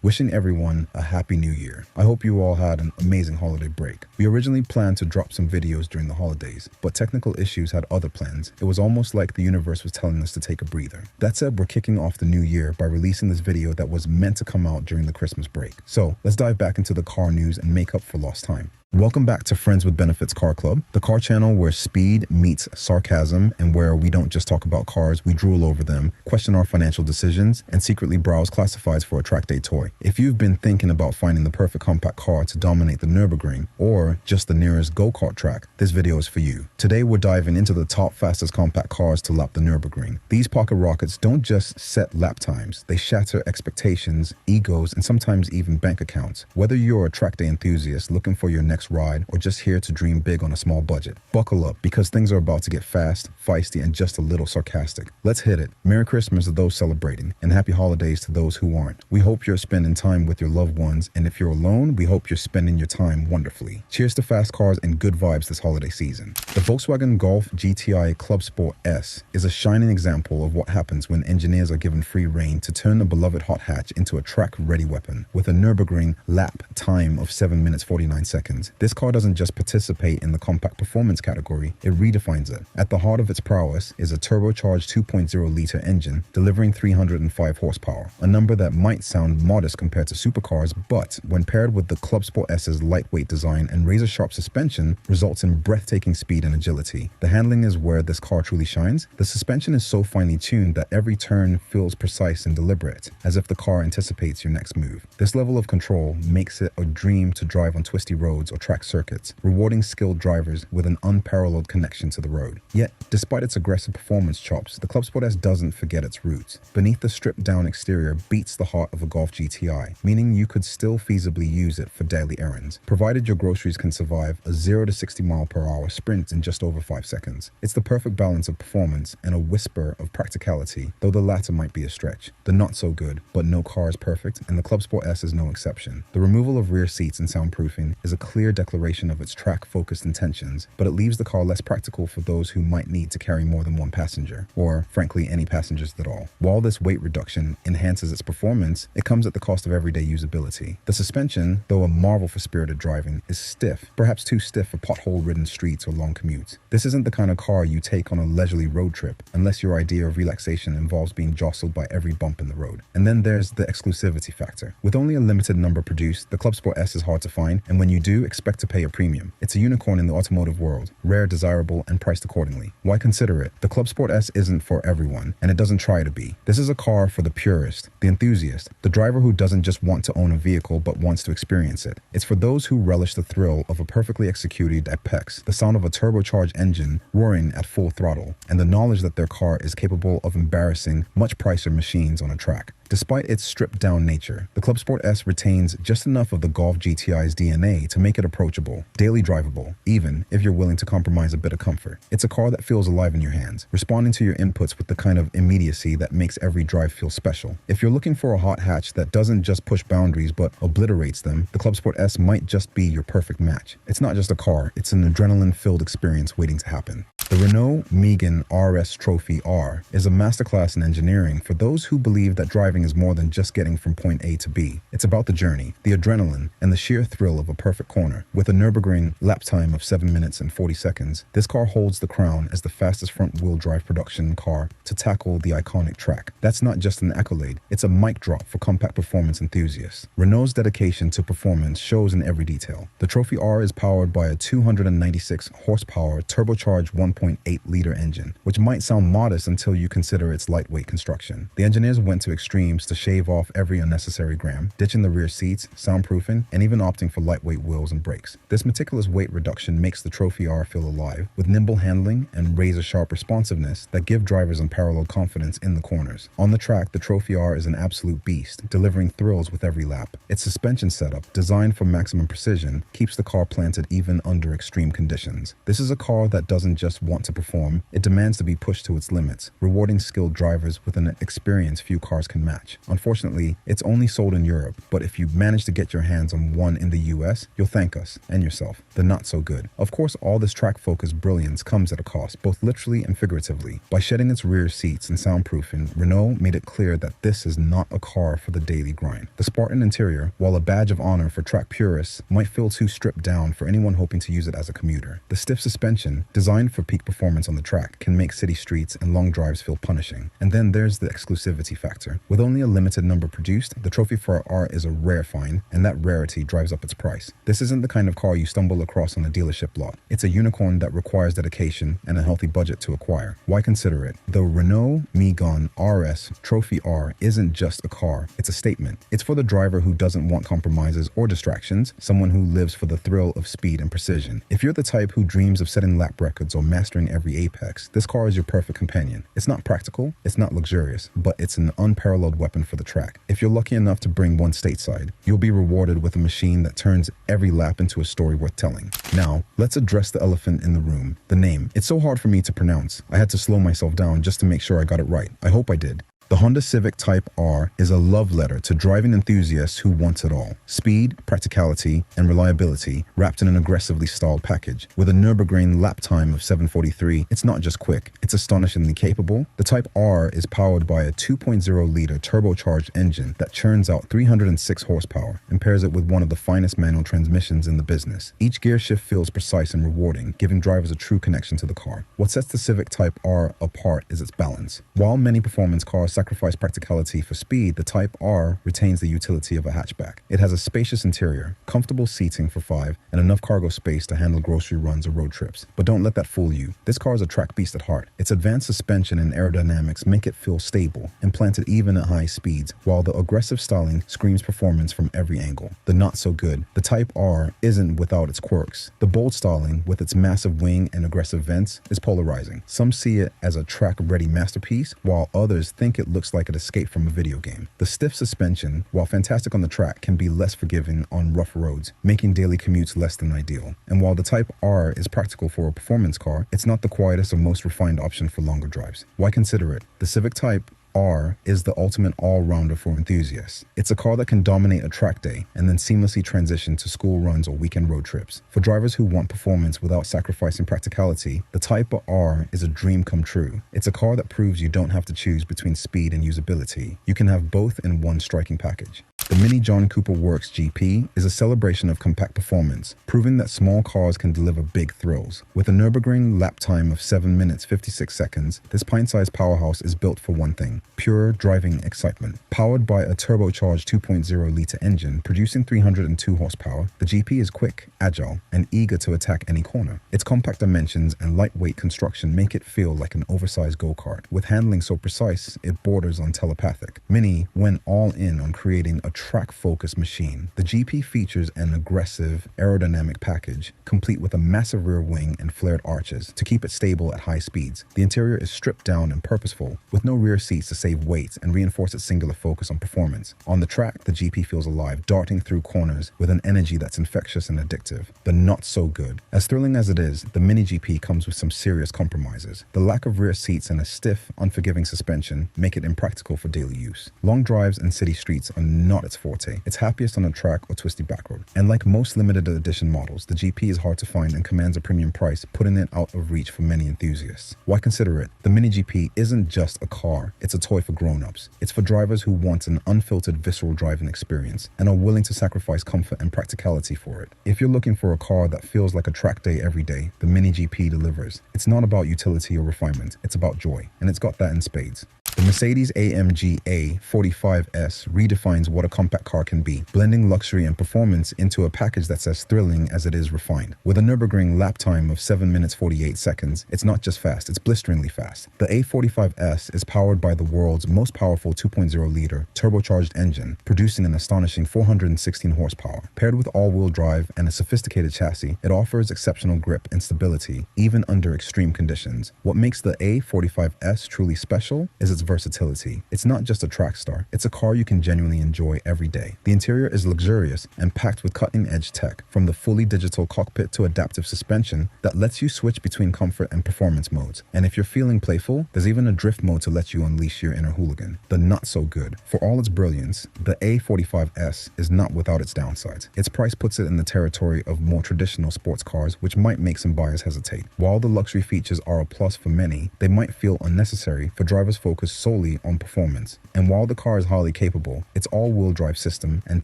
wishing everyone a happy new year. I hope you all had an amazing holiday break. We originally planned to drop some videos during the holidays, but technical issues had other plans. It was almost like the universe was telling us to take a breather. That said, we're kicking off the new year by releasing this video that was meant to come out during the Christmas break. So let's dive back into the car news and make up for lost time. Welcome back to Friends with Benefits Car Club, the car channel where speed meets sarcasm and where we don't just talk about cars, we drool over them, question our financial decisions, and secretly browse classifieds for a track day toy. If you've been thinking about finding the perfect compact car to dominate the Nürburgring or just the nearest go-kart track, this video is for you. Today we're diving into the top fastest compact cars to lap the Nürburgring. These pocket rockets don't just set lap times, they shatter expectations, egos, and sometimes even bank accounts. Whether you're a track day enthusiast looking for your next ride or just here to dream big on a small budget, buckle up because things are about to get fast, feisty, and just a little sarcastic. Let's hit it. Merry Christmas to those celebrating and happy holidays to those who aren't. We hope you're spending time with your loved ones, and if you're alone, we hope you're spending your time wonderfully. Cheers to fast cars and good vibes this holiday season. The Volkswagen Golf GTI Clubsport S is a shining example of what happens when engineers are given free rein to turn a beloved hot hatch into a track-ready weapon. With a Nürburgring lap time of 7 minutes 49 seconds, this car doesn't just participate in the compact performance category, it redefines it. At the heart of its prowess is a turbocharged 2.0-liter engine delivering 305 horsepower, a number that might sound modest compared to supercars, but when paired with the Clubsport S's lightweight design and razor-sharp suspension, results in breathtaking speed and agility. The handling is where this car truly shines. The suspension is so finely tuned that every turn feels precise and deliberate, as if the car anticipates your next move. This level of control makes it a dream to drive on twisty roads or track circuits, rewarding skilled drivers with an unparalleled connection to the road. Yet, despite its aggressive performance chops, the Clubsport S doesn't forget its roots. Beneath the stripped-down exterior beats the heart of a Golf GTI, meaning you could still feasibly use it for daily errands, provided your groceries can survive a 0 to 60 mph sprint in just over 5 seconds. It's the perfect balance of performance and a whisper of practicality, though the latter might be a stretch. The not so good, but no car is perfect, and the Clubsport S is no exception. The removal of rear seats and soundproofing is a clear declaration of its track-focused intentions, but it leaves the car less practical for those who might need to carry more than one passenger, or frankly any passengers at all. While this weight reduction enhances its performance, it comes at the cost of everyday usability. The suspension, though a marvel for spirited driving, is stiff, perhaps too stiff for pothole-ridden streets or long commutes. This isn't the kind of car you take on a leisurely road trip, unless your idea of relaxation involves being jostled by every bump in the road. And then there's the exclusivity factor. With only a limited number produced, the Clubsport S is hard to find, and when you do, expect to pay a premium. It's a unicorn in the automotive world, rare, desirable, and priced accordingly. Why consider it? The Clubsport S isn't for everyone, and it doesn't try to be. This is a car for the purist, the enthusiast, the driver who doesn't just want to own a vehicle but wants to experience it. It's for those who relish the thrill of a perfectly executed apex, the sound of a turbocharged engine roaring at full throttle, and the knowledge that their car is capable of embarrassing much pricier machines on a track. Despite its stripped-down nature, the Clubsport S retains just enough of the Golf GTI's DNA to make it approachable, daily drivable, even if you're willing to compromise a bit of comfort. It's a car that feels alive in your hands, responding to your inputs with the kind of immediacy that makes every drive feel special. If you're looking for a hot hatch that doesn't just push boundaries but obliterates them, the Clubsport S might just be your perfect match. It's not just a car, it's an adrenaline-filled experience waiting to happen. The Renault Megane RS Trophy-R is a masterclass in engineering for those who believe that driving is more than just getting from point A to B. It's about the journey, the adrenaline, and the sheer thrill of a perfect corner. With a Nürburgring lap time of 7 minutes and 40 seconds, this car holds the crown as the fastest front-wheel drive production car to tackle the iconic track. That's not just an accolade, it's a mic drop for compact performance enthusiasts. Renault's dedication to performance shows in every detail. The Trophy-R is powered by a 296 horsepower turbocharged 1.8-liter engine, which might sound modest until you consider its lightweight construction. The engineers went to extremes to shave off every unnecessary gram, ditching the rear seats, soundproofing, and even opting for lightweight wheels and brakes. This meticulous weight reduction makes the Trophy-R feel alive, with nimble handling and razor-sharp responsiveness that give drivers unparalleled confidence in the corners. On the track, the Trophy-R is an absolute beast, delivering thrills with every lap. Its suspension setup, designed for maximum precision, keeps the car planted even under extreme conditions. This is a car that doesn't just want to perform, it demands to be pushed to its limits, rewarding skilled drivers with an experience few cars can match. Unfortunately, it's only sold in Europe, but if you manage to get your hands on one in the US, you'll thank us and yourself. The not so good. Of course, all this track-focused brilliance comes at a cost, both literally and figuratively. By shedding its rear seats and soundproofing, Renault made it clear that this is not a car for the daily grind. The Spartan interior, while a badge of honor for track purists, might feel too stripped down for anyone hoping to use it as a commuter. The stiff suspension, designed for peak performance on the track, can make city streets and long drives feel punishing. And then there's the exclusivity factor. With only a limited number produced, the Trophy-R is a rare find, and that rarity drives up its price. This isn't the kind of car you stumble across on a dealership lot. It's a unicorn that requires dedication and a healthy budget to acquire. Why consider it? The Renault Megane RS Trophy-R isn't just a car, it's a statement. It's for the driver who doesn't want compromises or distractions, someone who lives for the thrill of speed and precision. If you're the type who dreams of setting lap records or mastering every apex, this car is your perfect companion. It's not practical, it's not luxurious, but it's an unparalleled weapon for the track. If you're lucky enough to bring one stateside, you'll be rewarded with a machine that turns every lap into a story worth telling. Now, let's address the elephant in the room, the name. It's so hard for me to pronounce. I had to slow myself down just to make sure I got it right. I hope I did. The Honda Civic Type R is a love letter to driving enthusiasts who want it all. Speed, practicality, and reliability wrapped in an aggressively styled package. With a Nürburgring lap time of 7:43, it's not just quick, it's astonishingly capable. The Type R is powered by a 2.0-liter turbocharged engine that churns out 306 horsepower and pairs it with one of the finest manual transmissions in the business. Each gear shift feels precise and rewarding, giving drivers a true connection to the car. What sets the Civic Type R apart is its balance. While many performance cars sacrifice practicality for speed, the Type R retains the utility of a hatchback. It has a spacious interior, comfortable seating for 5, and enough cargo space to handle grocery runs or road trips. But don't let that fool you. This car is a track beast at heart. Its advanced suspension and aerodynamics make it feel stable and planted even at high speeds, while the aggressive styling screams performance from every angle. The not so good. The Type R isn't without its quirks. The bold styling, with its massive wing and aggressive vents, is polarizing. Some see it as a track-ready masterpiece, while others think it looks like it escaped from a video game. The stiff suspension, while fantastic on the track, can be less forgiving on rough roads, making daily commutes less than ideal. And while the Type R is practical for a performance car, it's not the quietest or most refined option for longer drives. Why consider it? The Civic Type R is the ultimate all-rounder for enthusiasts. It's a car that can dominate a track day and then seamlessly transition to school runs or weekend road trips. For drivers who want performance without sacrificing practicality, the Type R is a dream come true. It's a car that proves you don't have to choose between speed and usability. You can have both in one striking package. The Mini John Cooper Works GP is a celebration of compact performance, proving that small cars can deliver big thrills. With a Nürburgring lap time of 7 minutes 56 seconds, this pint-sized powerhouse is built for one thing: pure driving excitement. Powered by a turbocharged 2.0-liter engine producing 302 horsepower, the GP is quick, agile, and eager to attack any corner. Its compact dimensions and lightweight construction make it feel like an oversized go-kart. With handling so precise, it borders on telepathic. Mini went all in on creating a track-focused machine. The GP features an aggressive aerodynamic package, complete with a massive rear wing and flared arches to keep it stable at high speeds. The interior is stripped down and purposeful, with no rear seats to save weight and reinforce its singular focus on performance. On the track, the GP feels alive, darting through corners with an energy that's infectious and addictive. The not so good. As thrilling as it is, the Mini GP comes with some serious compromises. The lack of rear seats and a stiff, unforgiving suspension make it impractical for daily use. Long drives and city streets are not its forte. It's happiest on a track or twisty back road. And like most limited edition models, the GP is hard to find and commands a premium price, putting it out of reach for many enthusiasts. Why consider it? The Mini GP isn't just a car, it's a toy for grown-ups. It's for drivers who want an unfiltered, visceral driving experience and are willing to sacrifice comfort and practicality for it. If you're looking for a car that feels like a track day every day, the Mini GP delivers. It's not about utility or refinement, it's about joy, and it's got that in spades. The Mercedes-AMG A45 S redefines what a compact car can be, blending luxury and performance into a package that's as thrilling as it is refined. With a Nürburgring lap time of 7 minutes 48 seconds, it's not just fast, it's blisteringly fast. The A45 S is powered by the world's most powerful 2.0-liter turbocharged engine, producing an astonishing 416 horsepower. Paired with all-wheel drive and a sophisticated chassis, it offers exceptional grip and stability, even under extreme conditions. What makes the A45 S truly special is its its versatility. It's not just a track star, it's a car you can genuinely enjoy every day. The interior is luxurious and packed with cutting-edge tech, from the fully digital cockpit to adaptive suspension that lets you switch between comfort and performance modes. And if you're feeling playful, there's even a drift mode to let you unleash your inner hooligan. The not so good. For all its brilliance, the A45 S is not without its downsides. Its price puts it in the territory of more traditional sports cars, which might make some buyers hesitate. While the luxury features are a plus for many, they might feel unnecessary for drivers focused solely on performance. And while the car is highly capable, its all-wheel drive system and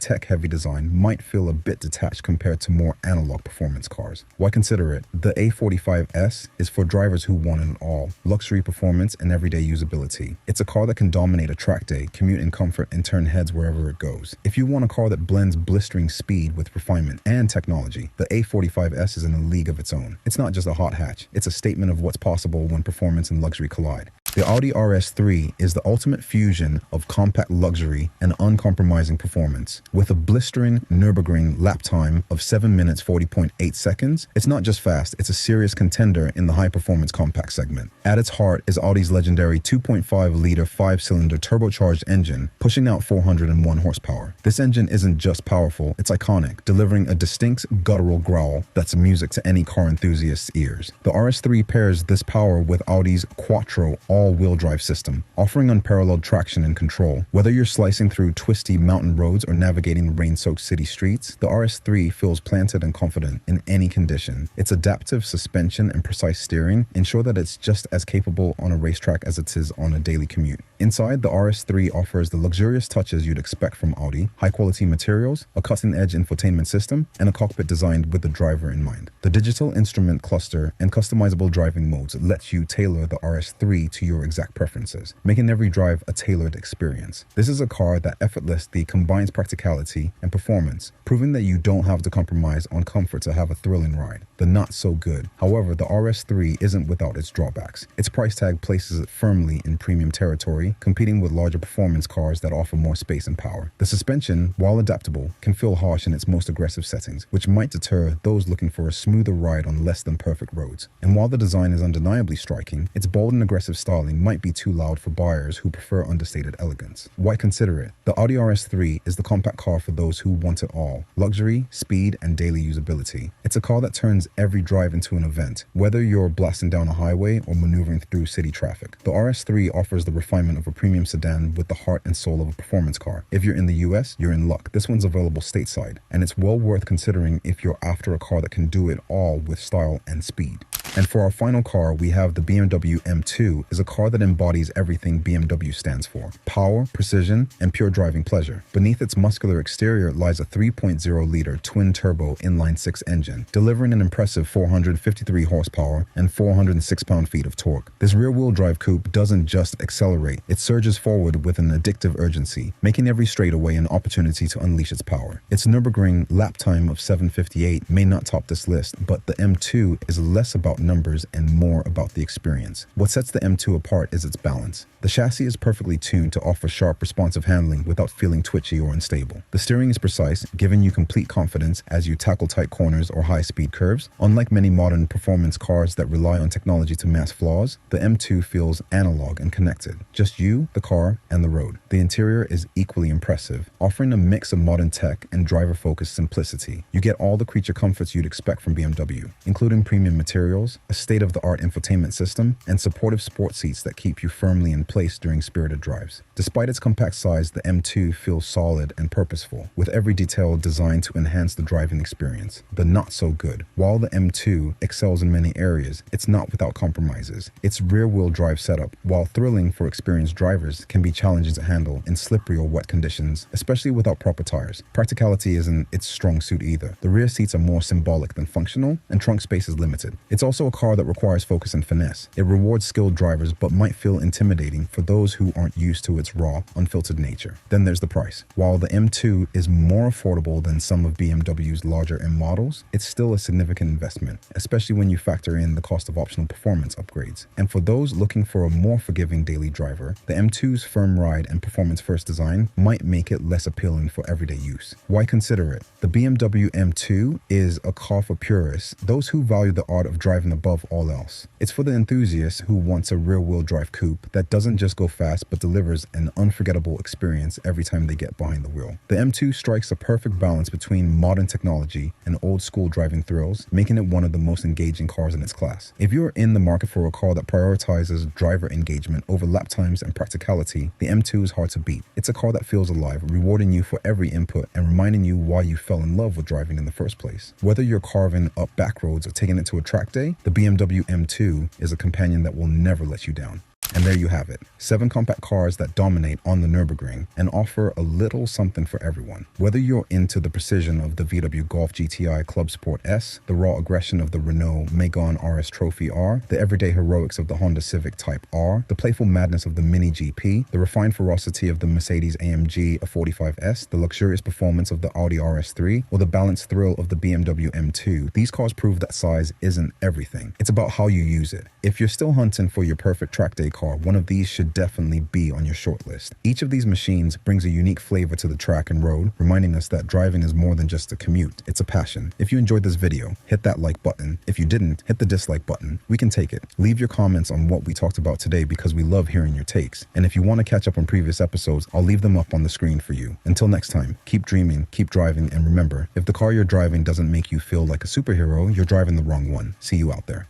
tech-heavy design might feel a bit detached compared to more analog performance cars. Why consider it? The A45 S is for drivers who want it all: luxury, performance, and everyday usability. It's a car that can dominate a track day, commute in comfort, and turn heads wherever it goes. If you want a car that blends blistering speed with refinement and technology, the A45 S is in a league of its own. It's not just a hot hatch, it's a statement of what's possible when performance and luxury collide. The Audi RS3 is the ultimate fusion of compact luxury and uncompromising performance. With a blistering Nürburgring lap time of 7 minutes 40.8 seconds, it's not just fast, it's a serious contender in the high-performance compact segment. At its heart is Audi's legendary 2.5-liter 5-cylinder turbocharged engine, pushing out 401 horsepower. This engine isn't just powerful, it's iconic, delivering a distinct guttural growl that's music to any car enthusiast's ears. The RS3 pairs this power with Audi's Quattro all-wheel drive system, offering unparalleled traction and control. Whether you're slicing through twisty mountain roads or navigating rain-soaked city streets, the RS3 feels planted and confident in any condition. Its adaptive suspension and precise steering ensure that it's just as capable on a racetrack as it is on a daily commute. Inside, the RS3 offers the luxurious touches you'd expect from Audi: high-quality materials, a cutting-edge infotainment system, and a cockpit designed with the driver in mind. The digital instrument cluster and customizable driving modes lets you tailor the RS3 to your exact preferences, making every drive a tailored experience. This is a car that effortlessly combines practicality and performance, proving that you don't have to compromise on comfort to have a thrilling ride. The not so good. However, the RS3 isn't without its drawbacks. Its price tag places it firmly in premium territory, competing with larger performance cars that offer more space and power. The suspension, while adaptable, can feel harsh in its most aggressive settings, which might deter those looking for a smoother ride on less than perfect roads. And while the design is undeniably striking, its bold and aggressive styling might be too loud for buyers who prefer understated elegance. Why consider it? The Audi RS3 is the compact car for those who want it all: luxury, speed, and daily usability. It's a car that turns every drive into an event, whether you're blasting down a highway or maneuvering through city traffic. The RS3 offers the refinement of a premium sedan with the heart and soul of a performance car. If you're in the US, you're in luck. This one's available stateside, and it's well worth considering if you're after a car that can do it all with style and speed. And for our final car, we have the BMW M2, is a car that embodies everything BMW stands for: power, precision, and pure driving pleasure. Beneath its muscular exterior lies a 3.0-liter twin-turbo inline-six engine, delivering an impressive 453 horsepower and 406 pound-feet of torque. This rear-wheel drive coupe doesn't just accelerate, it surges forward with an addictive urgency, making every straightaway an opportunity to unleash its power. Its Nürburgring lap time of 7:58 may not top this list, but the M2 is less about numbers and more about the experience. What sets the M2 apart is its balance. The chassis is perfectly tuned to offer sharp, responsive handling without feeling twitchy or unstable. The steering is precise, giving you complete confidence as you tackle tight corners or high-speed curves. Unlike many modern performance cars that rely on technology to mask flaws, the M2 feels analog and connected. Just you, the car, and the road. The interior is equally impressive, offering a mix of modern tech and driver-focused simplicity. You get all the creature comforts you'd expect from BMW, including premium materials, a state-of-the-art infotainment system, and supportive sport seats that keep you firmly in place during spirited drives. Despite its compact size, the M2 feels solid and purposeful, with every detail designed to enhance the driving experience. The not so good. While the M2 excels in many areas, it's not without compromises. Its rear-wheel drive setup, while thrilling for experienced drivers, can be challenging to handle in slippery or wet conditions, especially without proper tires. Practicality isn't its strong suit either. The rear seats are more symbolic than functional, and trunk space is limited. It's also a car that requires focus and finesse. It rewards skilled drivers but might feel intimidating for those who aren't used to its raw, unfiltered nature. Then there's the price. While the M2 is more affordable than some of BMW's larger M models, it's still a significant investment, especially when you factor in the cost of optional performance upgrades. And for those looking for a more forgiving daily driver, the M2's firm ride and performance-first design might make it less appealing for everyday use. Why consider it? The BMW M2 is a car for purists, those who value the art of driving driving above all else. It's for the enthusiast who wants a rear-wheel drive coupe that doesn't just go fast but delivers an unforgettable experience every time they get behind the wheel. The M2 strikes a perfect balance between modern technology and old-school driving thrills, making it one of the most engaging cars in its class. If you're in the market for a car that prioritizes driver engagement over lap times and practicality, the M2 is hard to beat. It's a car that feels alive, rewarding you for every input and reminding you why you fell in love with driving in the first place. Whether you're carving up back roads or taking it to a track day, the BMW M2 is a companion that will never let you down. And there you have it, 7 compact cars that dominate on the Nürburgring and offer a little something for everyone. Whether you're into the precision of the VW Golf GTI Clubsport S, the raw aggression of the Renault Megane RS Trophy-R, the everyday heroics of the Honda Civic Type R, the playful madness of the Mini GP, the refined ferocity of the Mercedes-AMG A45 S, the luxurious performance of the Audi RS3, or the balanced thrill of the BMW M2, these cars prove that size isn't everything. It's about how you use it. If you're still hunting for your perfect track day car, one of these should definitely be on your shortlist. Each of these machines brings a unique flavor to the track and road, reminding us that driving is more than just a commute, it's a passion. If you enjoyed this video, hit that like button. If you didn't, hit the dislike button. We can take it. Leave your comments on what we talked about today because we love hearing your takes. And if you want to catch up on previous episodes, I'll leave them up on the screen for you. Until next time, keep dreaming, keep driving, and remember, if the car you're driving doesn't make you feel like a superhero, you're driving the wrong one. See you out there.